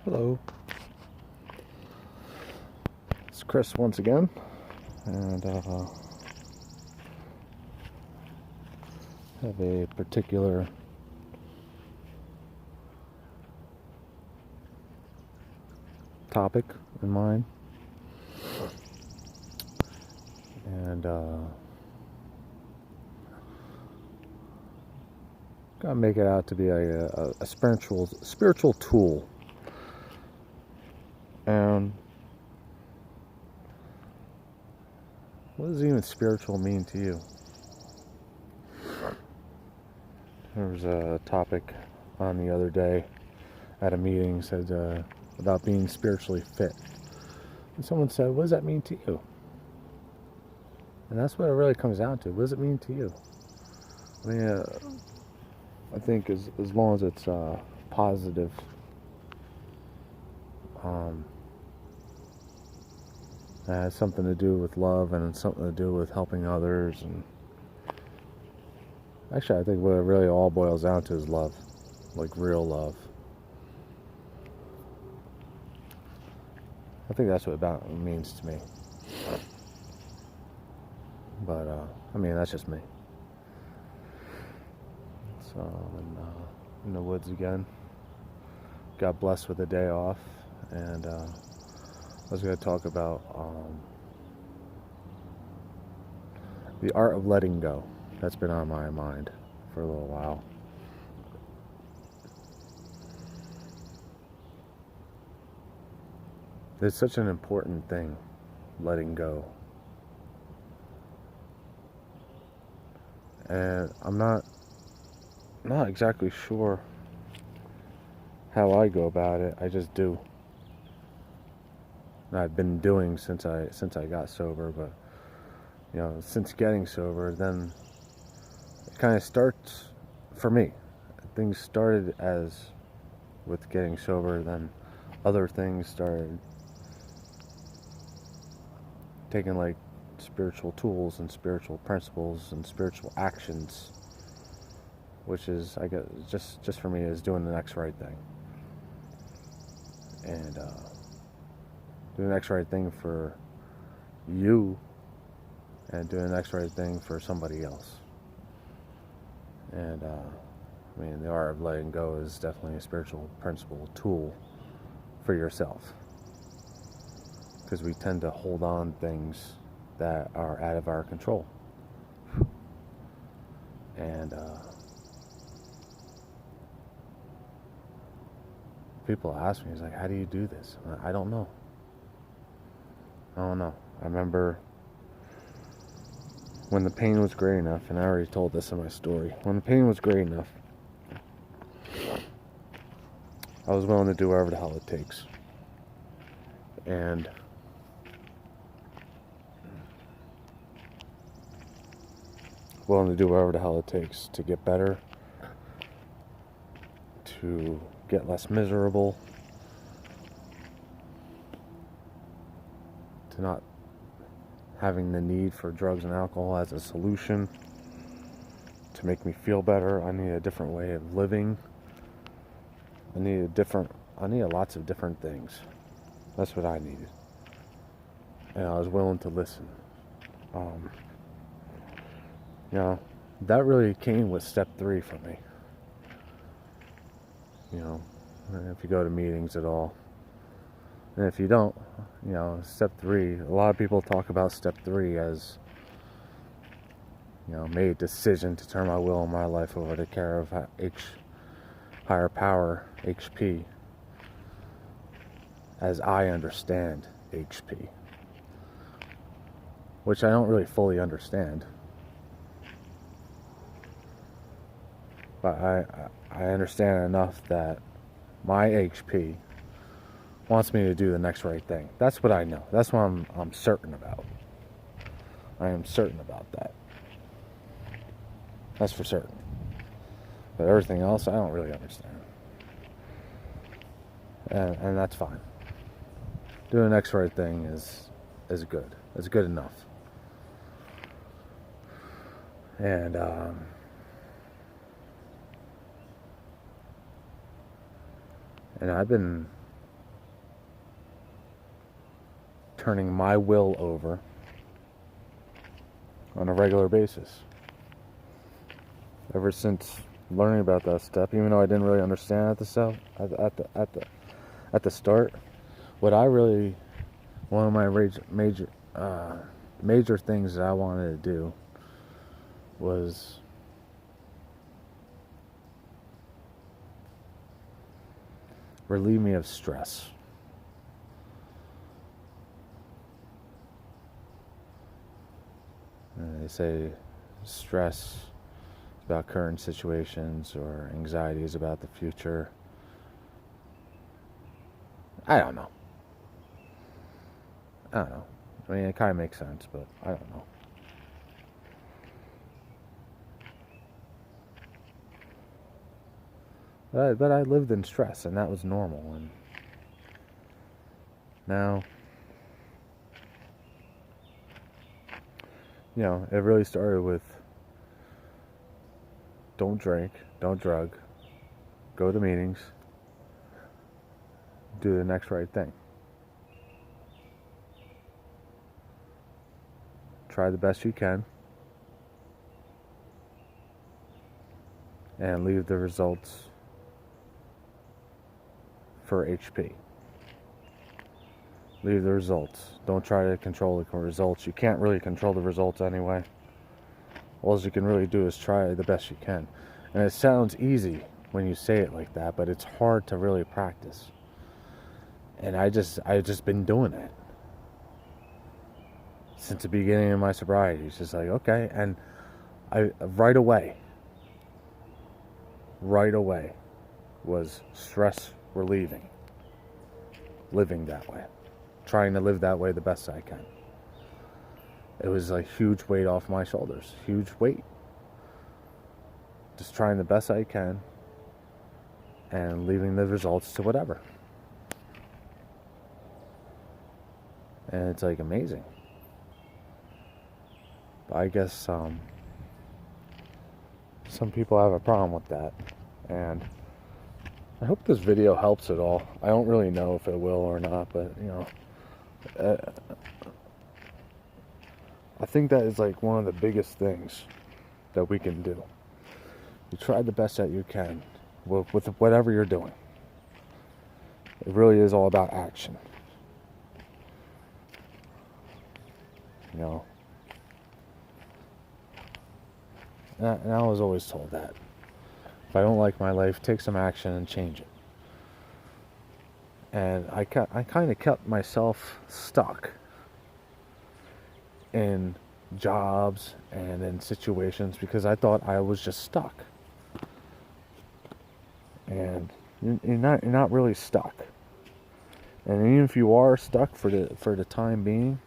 Hello, it's Chris once again, and have a particular topic in mind, and gonna make it out to be a spiritual tool. And what does even spiritual mean to you? There was a topic on the other day at a meeting said about being spiritually fit. And someone said, what does that mean to you? And that's what it really comes down to. What does it mean to you? I mean, I think as long as it's positive, it has something to do with love and it's something to do with helping others. And actually, I think what it really all boils down to is love, like real love. I think that's what it means to me. But, I mean, that's just me. So, I'm in the woods again. Got blessed with a day off. And I was going to talk about the art of letting go. That's been on my mind for a little while. It's such an important thing, letting go. And I'm not exactly sure how I go about it. I just do. And I've been doing since I got sober, but since getting sober, then it kind of starts for me. Things started as with getting sober, then other things started taking like spiritual tools and spiritual principles and spiritual actions, which is, I guess, just for me, is doing the next right thing. And doing the next right thing for you and doing the next right thing for somebody else. And I mean, the art of letting go is definitely a spiritual principle tool for yourself, because we tend to hold on things that are out of our control. And people ask me, he's like, how do you do this? I don't know. I remember when the pain was great enough, and I already told this in my story, when the pain was great enough, I was willing to do whatever the hell it takes. And willing to do whatever the hell it takes to get better, to get less miserable, to not having the need for drugs and alcohol as a solution to make me feel better. I need a different way of living. I needed lots of different things. That's what I needed. And I was willing to listen. That really came with step 3 for me. If you go to meetings at all. And if you don't, step 3, a lot of people talk about step 3 as, made a decision to turn my will and my life over to care of higher power, HP, as I understand HP, which I don't really fully understand. But I understand enough that my HP wants me to do the next right thing. That's what I know. That's what I'm certain about. I am certain about that. That's for certain. But everything else, I don't really understand. And that's fine. Doing the next right thing is good. It's good enough. And I've been turning my will over on a regular basis. Ever since learning about that step, even though I didn't really understand at the start, what I really, one of my major things that I wanted to do was relieve me of stress. They say stress about current situations or anxieties about the future. I don't know. I mean, it kind of makes sense, but I don't know. But I lived in stress, and that was normal. And now, it really started with don't drink, don't drug, go to meetings, do the next right thing. Try the best you can, and leave the results for HP. Leave the results. Don't try to control the results. You can't really control the results anyway. All you can really do is try the best you can. And it sounds easy when you say it like that, but it's hard to really practice. And I've just been doing it since the beginning of my sobriety. It's just like, okay, and I right away was stress relieving. Living that way. Trying to live that way the best I can. It was a huge weight off my shoulders. Huge weight. Just trying the best I can and leaving the results to whatever. And it's like amazing. But I guess some people have a problem with that. And I hope this video helps at all. I don't really know if it will or not, but I think that is like one of the biggest things that we can do. You try the best that you can with whatever you're doing. It really is all about action. And I was always told that. If I don't like my life, take some action and change it. And I kind of kept myself stuck in jobs and in situations because I thought I was just stuck. And you're not really stuck. And even if you are stuck for the time being,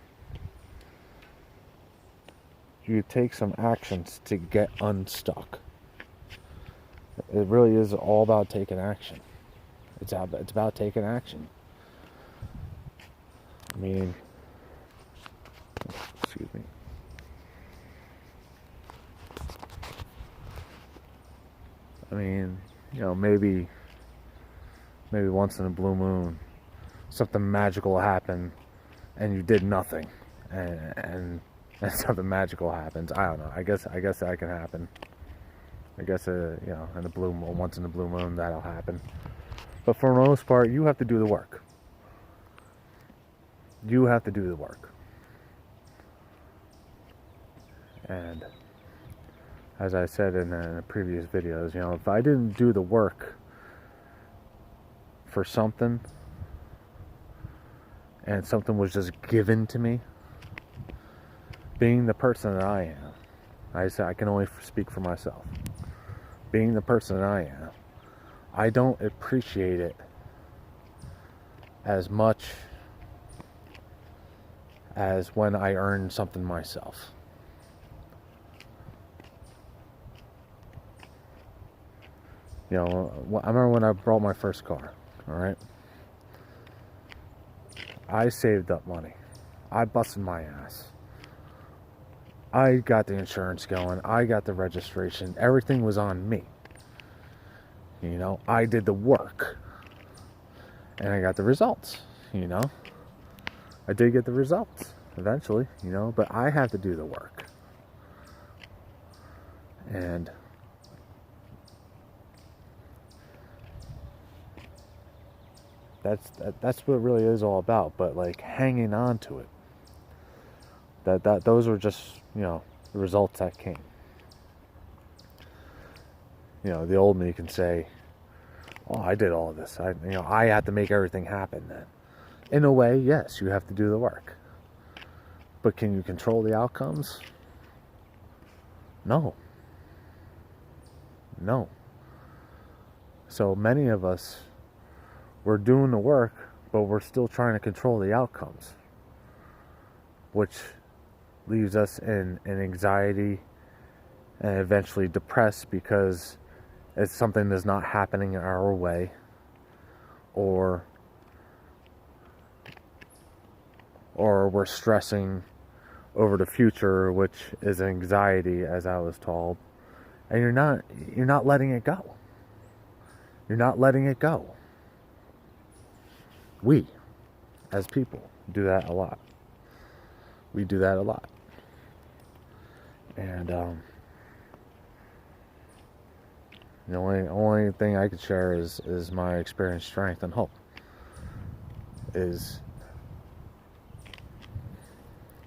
you take some actions to get unstuck. It really is all about taking action. It's about taking action. I mean, excuse me. I mean, maybe once in a blue moon, something magical will happen, and you did nothing, and something magical happens. I don't know. I guess that can happen. I guess once in a blue moon that'll happen. But for the most part, you have to do the work. You have to do the work. And as I said in the previous videos, if I didn't do the work for something, and something was just given to me, being the person that I am, I can only speak for myself. Being the person that I am, I don't appreciate it as much as when I earn something myself. I remember when I bought my first car, alright? I saved up money. I busted my ass. I got the insurance going. I got the registration. Everything was on me. I did the work. And I got the results, I did get the results eventually, you know, but I have to do the work. And that's what it really is all about. But like hanging on to it, those were just, you know, the results that came. You know, the old me can say, "Oh, I did all of this. I had to make everything happen." Then, in a way, yes, you have to do the work. But can you control the outcomes? No. So many of us, we're doing the work, but we're still trying to control the outcomes, which leaves us in anxiety and eventually depressed because it's something that's not happening our way, or we're stressing over the future, which is anxiety, as I was told, and you're not letting it go. You're not letting it go. We, as people, do that a lot. We do that a lot. And the only thing I could share is my experience, strength, and hope. Is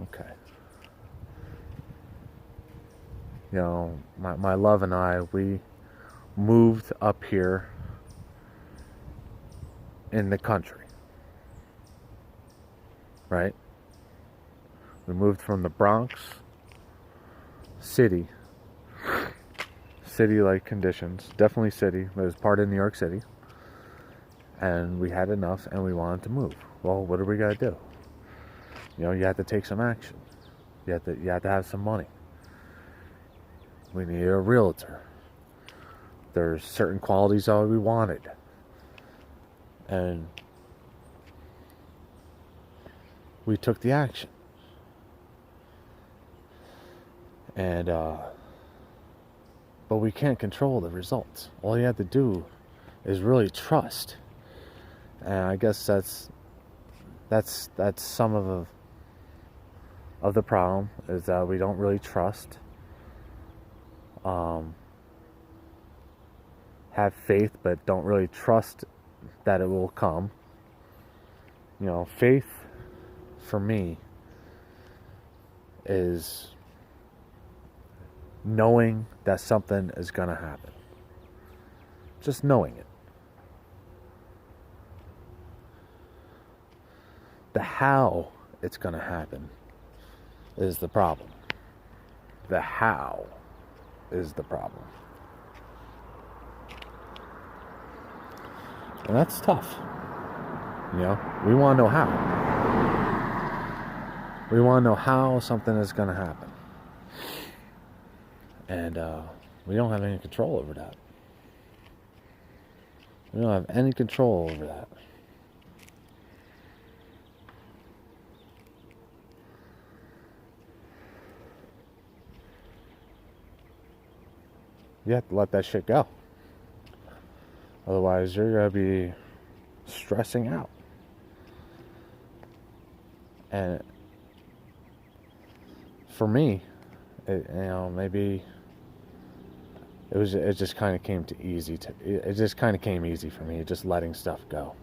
okay. You know, my love and I, we moved up here in the country, right? We moved from the Bronx, city-like conditions, definitely city, but it was part of New York City, and we had enough and we wanted to move. Well, what are we gonna do? You know, you have to take some action. You have to have some money. We needed a realtor. There's certain qualities that we wanted. And we took the action. And but we can't control the results. All you have to do is really trust. And I guess that's some of the problem, is that we don't really trust. Have faith, but don't really trust that it will come. You know, faith for me is knowing that something is going to happen. Just knowing it. The how it's going to happen is the problem. The how is the problem. And that's tough. You know, we want to know how. We want to know how something is going to happen. And we don't have any control over that. We don't have any control over that. You have to let that shit go. Otherwise, you're going to be stressing out. And for me, maybe it just kind of came easy for me, just letting stuff go.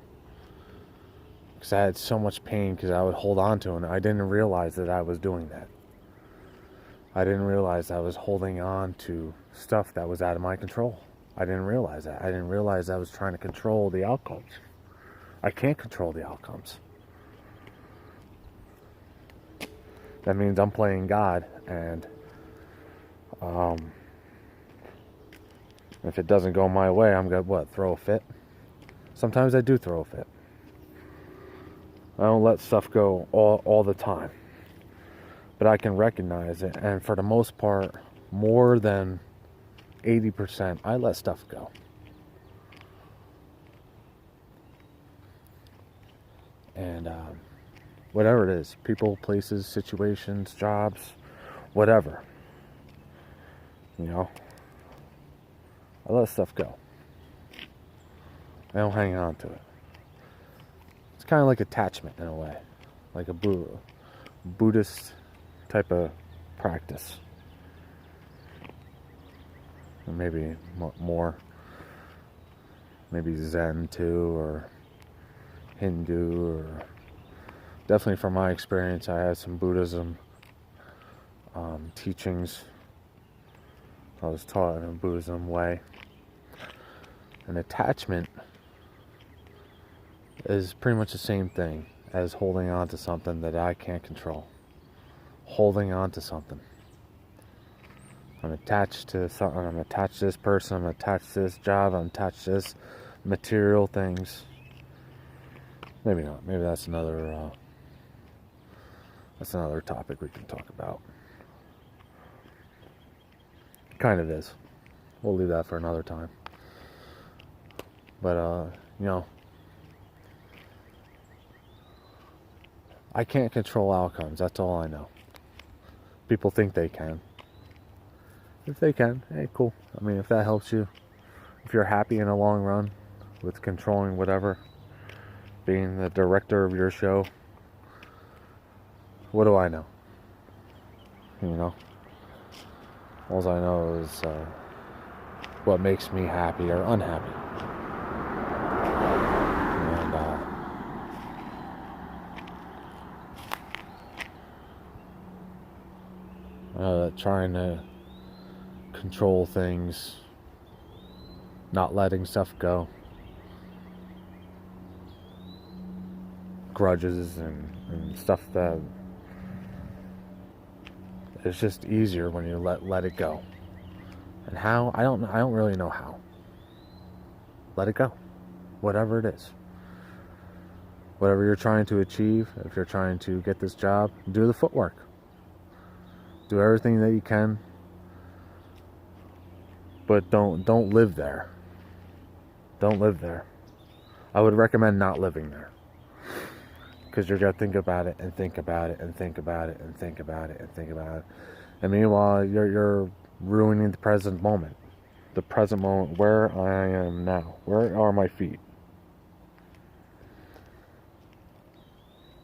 Because I had so much pain because I would hold on to it, and I didn't realize that I was doing that. I didn't realize I was holding on to stuff that was out of my control. I didn't realize that. I didn't realize I was trying to control the outcomes. I can't control the outcomes. That means I'm playing God, and if it doesn't go my way, I'm going to, throw a fit? Sometimes I do throw a fit. I don't let stuff go all the time. But I can recognize it, and for the most part, more than 80%, I let stuff go. And whatever it is, people, places, situations, jobs, whatever. You know, I let stuff go. I don't hang on to it. It's kind of like attachment in a way. like a Buddhist type of practice. Or maybe more, maybe Zen too, or Hindu, or definitely from my experience, I had some Buddhism teachings. I was taught in a Buddhism way. And attachment is pretty much the same thing as holding on to something that I can't control. Holding on to something. I'm attached to something. I'm attached to this person. I'm attached to this job. I'm attached to this material things. Maybe not. Maybe that's another topic we can talk about. Kind of is. We'll leave that for another time. But I can't control outcomes. That's all I know. People think they can. If they can, hey, cool. I mean, if that helps you, if you're happy in the long run with controlling whatever, being the director of your show, what do I know? All I know is what makes me happy or unhappy. And trying to control things, not letting stuff go, grudges and stuff that it's just easier when you let it go. And how? I don't really know how. Let it go. Whatever it is. Whatever you're trying to achieve, if you're trying to get this job, do the footwork. Do everything that you can. But don't live there. Don't live there. I would recommend not living there. Because you're going to think about it and think about it and think about it and think about it and think about it. And meanwhile, you're ruining the present moment. The present moment where I am now. Where are my feet?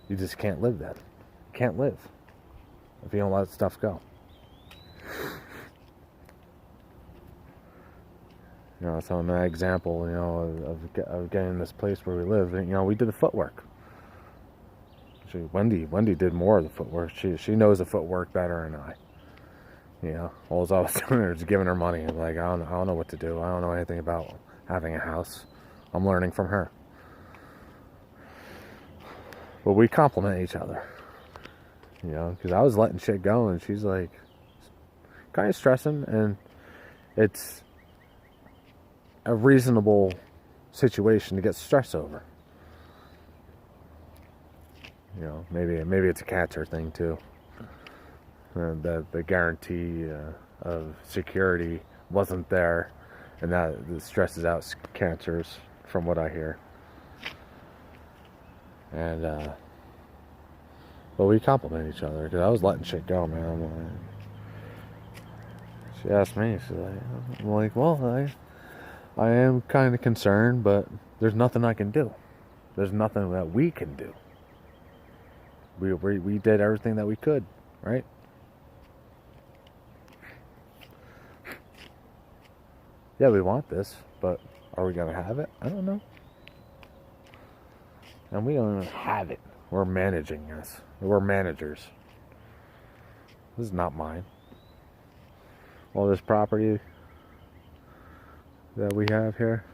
You just can't live that. Can't live if you don't let stuff go. So in that example, of getting this place where we live, we did the footwork. Wendy did more of the footwork. She knows the footwork better than I. All I was doing is giving her money. Like, I don't know what to do. I don't know anything about having a house. I'm learning from her. But we complement each other. Because I was letting shit go, and she's like, kind of stressing, and it's a reasonable situation to get stressed over. Maybe it's a cancer thing too. The guarantee of security wasn't there, and that stresses out cancers, from what I hear. And but we complement each other, because I was letting shit go, man. She asked me, I'm like, well, I am kind of concerned, but there's nothing I can do. There's nothing that we can do. We did everything that we could, right? Yeah, we want this, but are we going to have it? I don't know. And we don't even have it. We're managing this. We're managers. This is not mine. All this property that we have here,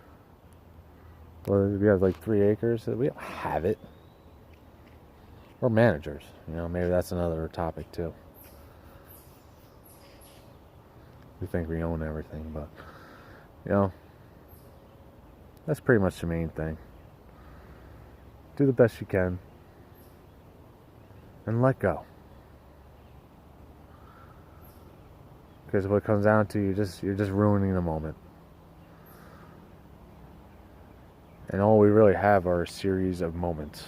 well, we have like 3 acres. We don't have it. We're managers. Maybe that's another topic too. We think we own everything, but that's pretty much the main thing. Do the best you can and let go. Because what it comes down to, you're just ruining the moment. And all we really have are a series of moments.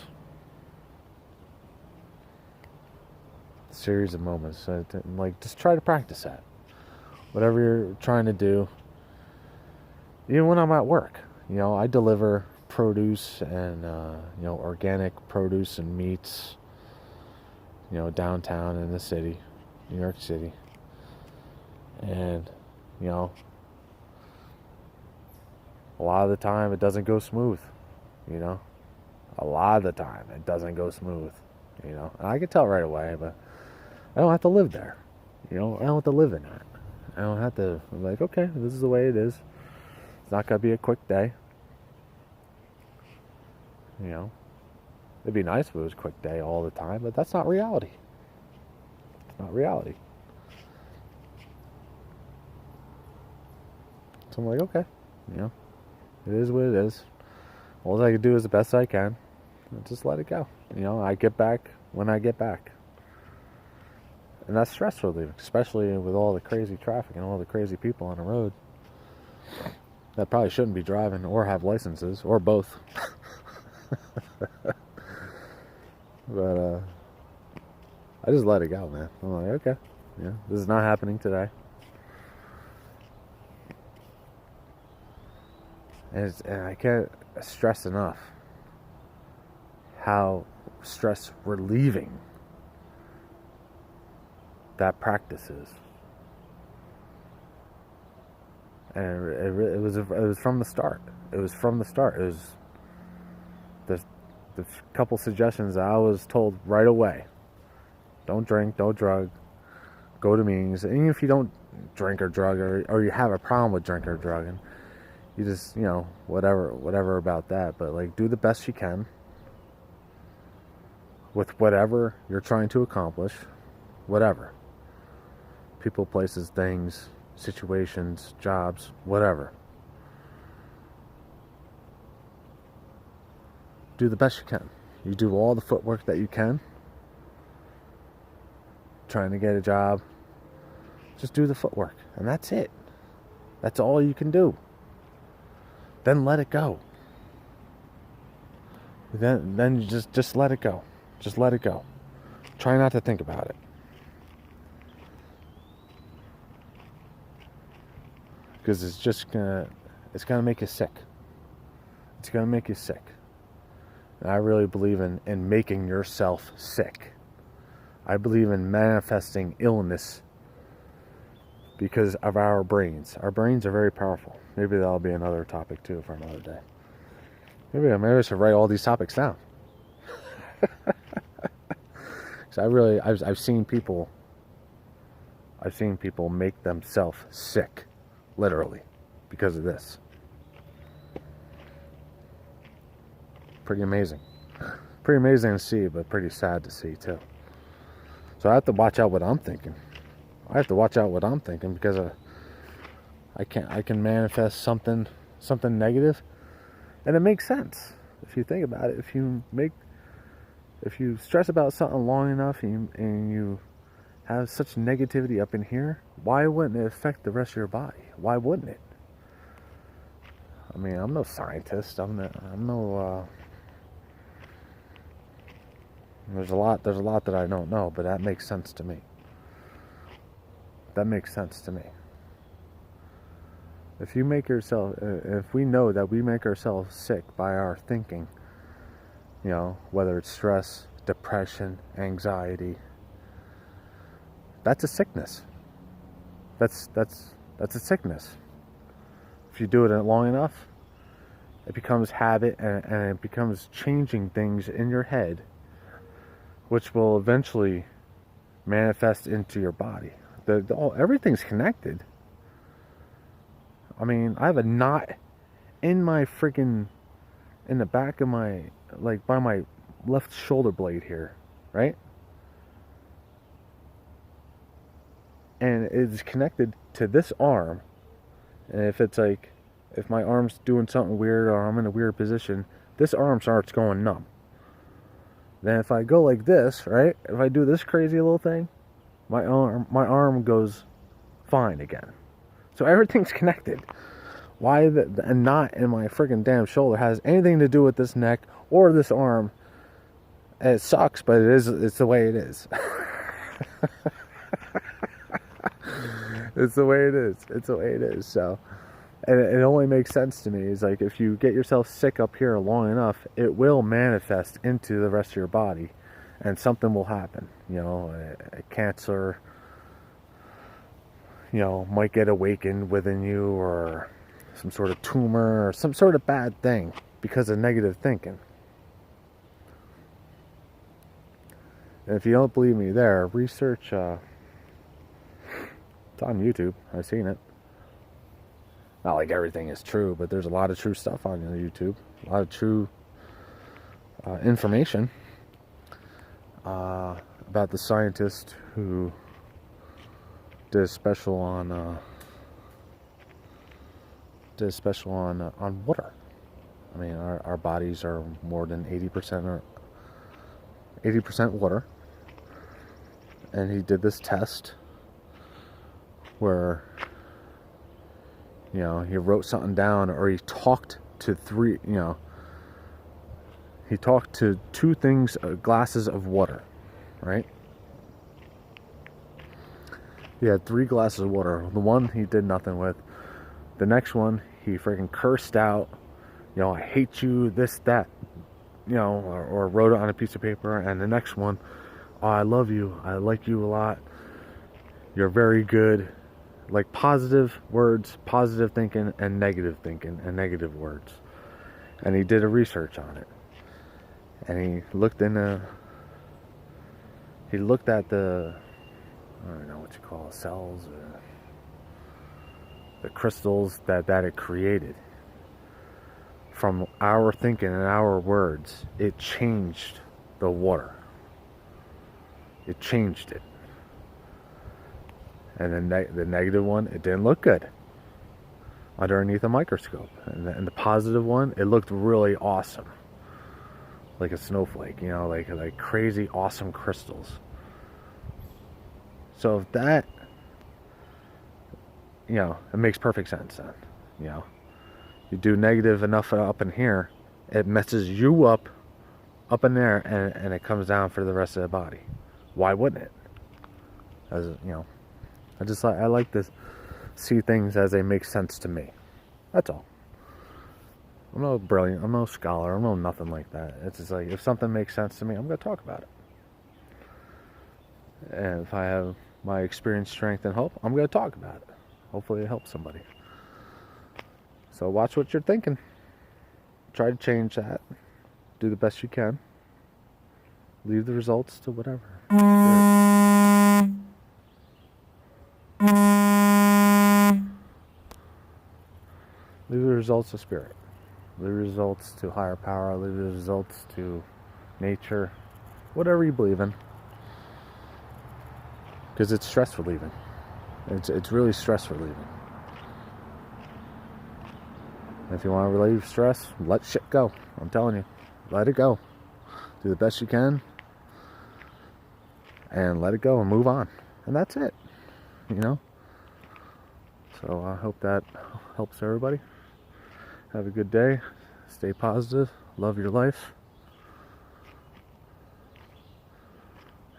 Series of moments. So, just try to practice that. Whatever you're trying to do. Even when I'm at work, I deliver produce and organic produce and meats downtown in the city, New York City. And, a lot of the time it doesn't go smooth, A lot of the time it doesn't go smooth, And I can tell right away, but I don't have to live there, I don't have to live in that. I don't have to, I'm like, okay, this is the way it is. It's not going to be a quick day. It'd be nice if it was a quick day all the time, but that's not reality. It's not reality. So I'm like, okay, it is what it is. All I can do is the best I can. And just let it go. I get back when I get back. And that's stress relieving, especially with all the crazy traffic and all the crazy people on the road that probably shouldn't be driving or have licenses, or both. But I just let it go, man. I'm like, okay, this is not happening today. And I can't stress enough how stress relieving that practice is. And it was from the start. It was from the start. It was the couple suggestions that I was told right away. Don't drink, don't drug, go to meetings. And even if you don't drink or drug, or you have a problem with drink or drugging, you just, whatever about that. But like, do the best you can with whatever you're trying to accomplish. Whatever. People, places, things, situations, jobs, whatever. Do the best you can. You do all the footwork that you can. Trying to get a job. Just do the footwork. And that's it. That's all you can do. Then let it go. Then you just let it go. Just let it go. Try not to think about it. Because it's gonna make you sick. It's gonna make you sick. And I really believe in making yourself sick. I believe in manifesting illness because of our brains. Our brains are very powerful. Maybe that'll be another topic too for another day. Maybe I should write all these topics down. Because I've seen people make themselves sick, literally, because of this. Pretty amazing. Pretty amazing to see, but pretty sad to see too. So I have to watch out what I'm thinking. Because I can manifest something negative, and it makes sense if you think about it. If you stress about something long enough and you have such negativity up in here, why wouldn't it affect the rest of your body? Why wouldn't it? I mean, I'm no scientist. There's a lot that I don't know, but that makes sense to me. If we know that we make ourselves sick by our thinking, whether it's stress, depression, anxiety, that's a sickness. That's a sickness. If you do it long enough, it becomes habit, and it becomes changing things in your head, which will eventually manifest into your body. Everything's connected. I mean, I have a knot in the back of my, like by my left shoulder blade here, right? And it's connected to this arm. And if my arm's doing something weird or I'm in a weird position, this arm starts going numb. Then if I go like this, right? If I do this crazy little thing, my arm goes fine again. So everything's connected. Why a knot in my freaking damn shoulder has anything to do with this neck or this arm? It sucks, but it's the way it is. It's the way it is. So, and it only makes sense to me. Is like, if you get yourself sick up here long enough, it will manifest into the rest of your body. and something will happen. You know, a cancer, you know, might get awakened within you, or some sort of tumor, or some sort of bad thing because of negative thinking. And if you don't believe me there, research, it's on YouTube, I've seen it. Not like everything is true, but there's a lot of true stuff on YouTube, a lot of true information about the scientist who did a special on water. I mean, our bodies are more than 80% water, and he did this test where, you know, he wrote something down, or he talked to two things, glasses of water, right? He had 3 glasses of water. The one he did nothing with. The next one he freaking cursed out, you know, I hate you, this, that, you know, or wrote it on a piece of paper. And the next one, oh, I love you, I like you a lot, you're very good. Like positive words, positive thinking, and negative words. And he did a research on it. And he looked at the, I don't know what you call it, cells, or the crystals that it created. From our thinking and our words, it changed the water. It changed it. And then the negative one, it didn't look good underneath a microscope. And the positive one, it looked really awesome. Like a snowflake, you know, like crazy awesome crystals. So if that, you know, it makes perfect sense then. You know, you do negative enough up in here, it messes you up in there, and it comes down for the rest of the body. Why wouldn't it? As you know, I like to see things as they make sense to me. That's all. I'm no brilliant, I'm no scholar, I'm no nothing like that. It's just like, if something makes sense to me, I'm going to talk about it. And if I have my experience, strength, and hope, I'm going to talk about it. Hopefully it helps somebody. So watch what you're thinking. Try to change that. Do the best you can. Leave the results to whatever. Leave the results to spirit. Leave the results to higher power. Leave the results to nature. Whatever you believe in. Because it's stress relieving. It's really stress relieving. If you want to relieve stress, let shit go. I'm telling you. Let it go. Do the best you can. And let it go and move on. And that's it. You know? So I hope that helps everybody. Have a good day. Stay positive. Love your life.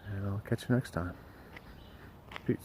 And I'll catch you next time. Peace.